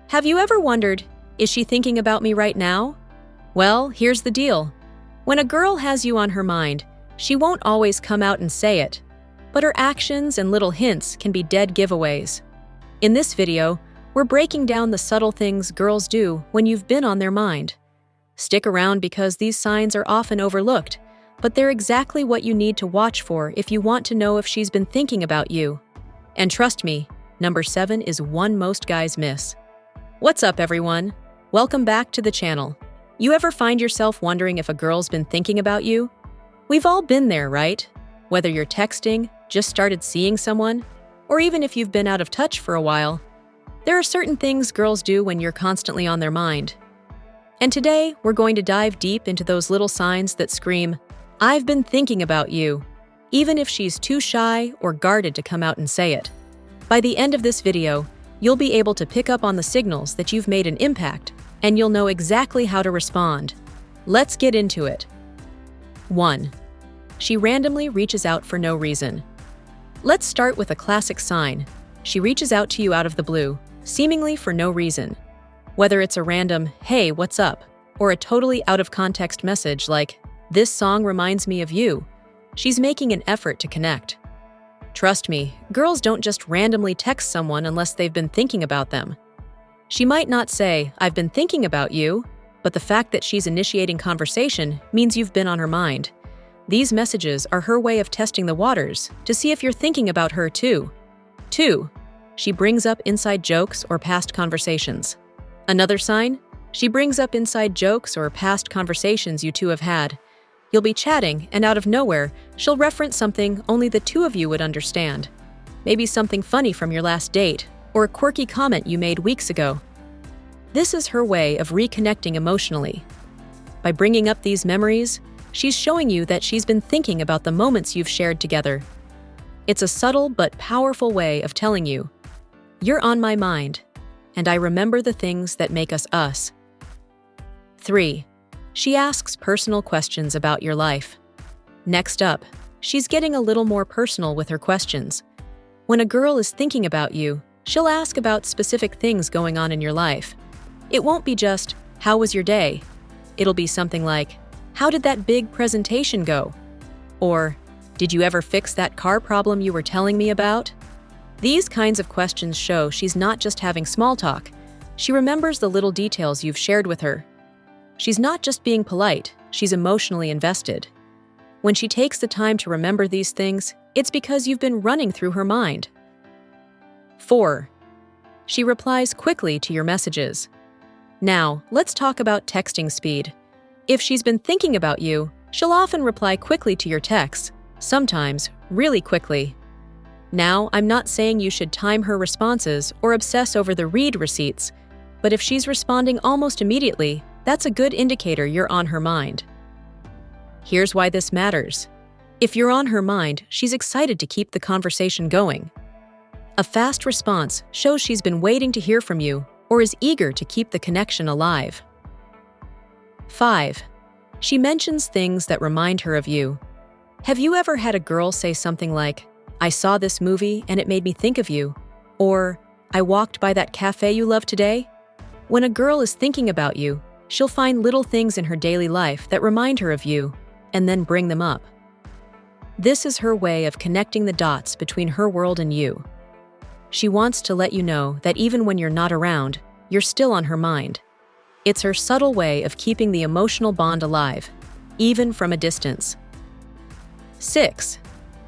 Have you ever wondered, is she thinking about me right now? Well, here's the deal. When a girl has you on her mind, she won't always come out and say it, but her actions and little hints can be dead giveaways. In this video, we're breaking down the subtle things girls do when you've been on their mind. Stick around because these signs are often overlooked, but they're exactly what you need to watch for if you want to know if she's been thinking about you. And trust me, number 7 is one most guys miss. What's up, everyone? Welcome back to the channel. You ever find yourself wondering if a girl's been thinking about you? We've all been there, right? Whether you're texting, just started seeing someone, or even if you've been out of touch for a while, there are certain things girls do when you're constantly on their mind. And today, we're going to dive deep into those little signs that scream, "I've been thinking about you," even if she's too shy or guarded to come out and say it. By the end of this video, you'll be able to pick up on the signals that you've made an impact, and you'll know exactly how to respond. Let's get into it. 1. She randomly reaches out for no reason. Let's start with a classic sign. She reaches out to you out of the blue, seemingly for no reason. Whether it's a random, "Hey, what's up?" or a totally out-of-context message like, "This song reminds me of you," she's making an effort to connect. Trust me, girls don't just randomly text someone unless they've been thinking about them. She might not say, "I've been thinking about you," but the fact that she's initiating conversation means you've been on her mind. These messages are her way of testing the waters to see if you're thinking about her too. 2. She brings up inside jokes or past conversations. Another sign? She brings up inside jokes or past conversations you two have had. You'll be chatting, and out of nowhere, she'll reference something only the two of you would understand. Maybe something funny from your last date, or a quirky comment you made weeks ago. This is her way of reconnecting emotionally. By bringing up these memories, she's showing you that she's been thinking about the moments you've shared together. It's a subtle but powerful way of telling you, "You're on my mind, and I remember the things that make us us." 3. She asks personal questions about your life. Next up, she's getting a little more personal with her questions. When a girl is thinking about you, she'll ask about specific things going on in your life. It won't be just, "How was your day?" It'll be something like, "How did that big presentation go?" Or, "Did you ever fix that car problem you were telling me about?" These kinds of questions show she's not just having small talk. She remembers the little details you've shared with her. She's not just being polite, she's emotionally invested. When she takes the time to remember these things, it's because you've been running through her mind. 4. She replies quickly to your messages. Now, let's talk about texting speed. If she's been thinking about you, she'll often reply quickly to your texts, sometimes really quickly. Now, I'm not saying you should time her responses or obsess over the read receipts, but if she's responding almost immediately, that's a good indicator you're on her mind. Here's why this matters. If you're on her mind, she's excited to keep the conversation going. A fast response shows she's been waiting to hear from you or is eager to keep the connection alive. 5. She mentions things that remind her of you. Have you ever had a girl say something like, "I saw this movie and it made me think of you," or "I walked by that cafe you love today"? When a girl is thinking about you, she'll find little things in her daily life that remind her of you, and then bring them up. This is her way of connecting the dots between her world and you. She wants to let you know that even when you're not around, you're still on her mind. It's her subtle way of keeping the emotional bond alive, even from a distance. 6.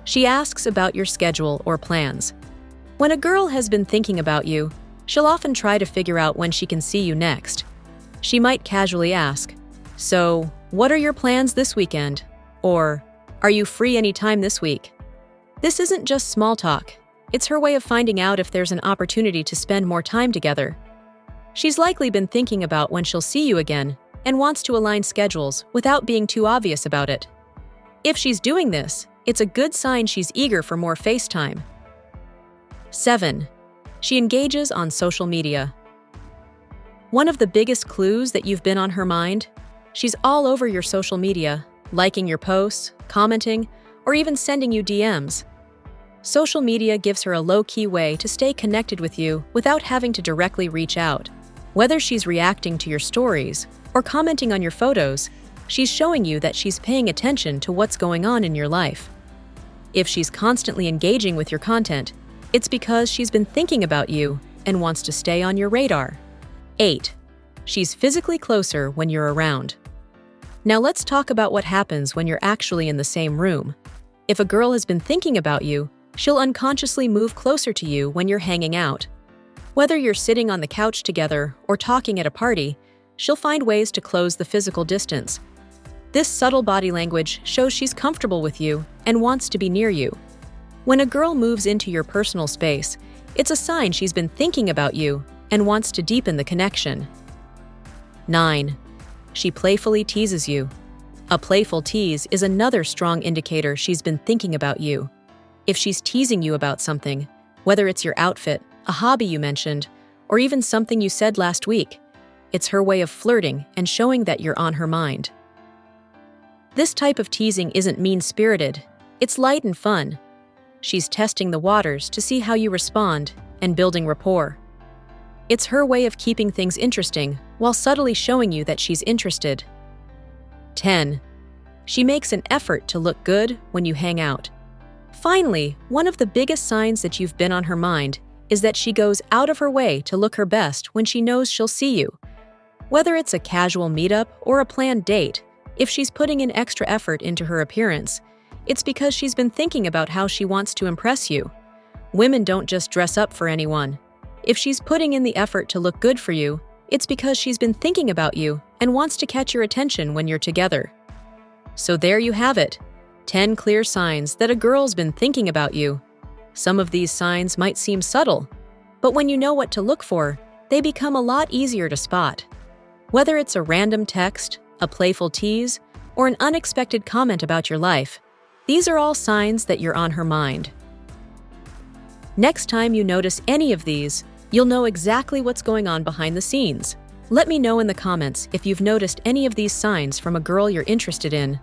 She asks about your schedule or plans. When a girl has been thinking about you, she'll often try to figure out when she can see you next. She might casually ask, "So, what are your plans this weekend?" Or, "Are you free anytime this week?" This isn't just small talk. It's her way of finding out if there's an opportunity to spend more time together. She's likely been thinking about when she'll see you again and wants to align schedules without being too obvious about it. If she's doing this, it's a good sign she's eager for more FaceTime. 7. She engages on social media. One of the biggest clues that you've been on her mind? She's all over your social media, liking your posts, commenting, or even sending you DMs. Social media gives her a low-key way to stay connected with you without having to directly reach out. Whether she's reacting to your stories or commenting on your photos, she's showing you that she's paying attention to what's going on in your life. If she's constantly engaging with your content, it's because she's been thinking about you and wants to stay on your radar. 8. She's physically closer when you're around. Now let's talk about what happens when you're actually in the same room. If a girl has been thinking about you, she'll unconsciously move closer to you when you're hanging out. Whether you're sitting on the couch together or talking at a party, she'll find ways to close the physical distance. This subtle body language shows she's comfortable with you and wants to be near you. When a girl moves into your personal space, it's a sign she's been thinking about you and wants to deepen the connection. 9. She playfully teases you. A playful tease is another strong indicator she's been thinking about you. If she's teasing you about something, whether it's your outfit, a hobby you mentioned, or even something you said last week, it's her way of flirting and showing that you're on her mind. This type of teasing isn't mean-spirited, it's light and fun. She's testing the waters to see how you respond and building rapport. It's her way of keeping things interesting while subtly showing you that she's interested. 10. She makes an effort to look good when you hang out. Finally, one of the biggest signs that you've been on her mind is that she goes out of her way to look her best when she knows she'll see you. Whether it's a casual meetup or a planned date, if she's putting in extra effort into her appearance, it's because she's been thinking about how she wants to impress you. Women don't just dress up for anyone. If she's putting in the effort to look good for you, it's because she's been thinking about you and wants to catch your attention when you're together. So there you have it, 10 clear signs that a girl's been thinking about you. Some of these signs might seem subtle, but when you know what to look for, they become a lot easier to spot. Whether it's a random text, a playful tease, or an unexpected comment about your life, these are all signs that you're on her mind. Next time you notice any of these, you'll know exactly what's going on behind the scenes. Let me know in the comments if you've noticed any of these signs from a girl you're interested in.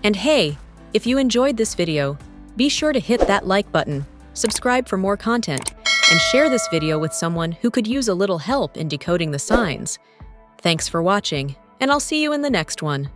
And hey, if you enjoyed this video, be sure to hit that like button, subscribe for more content, and share this video with someone who could use a little help in decoding the signs. Thanks for watching, and I'll see you in the next one.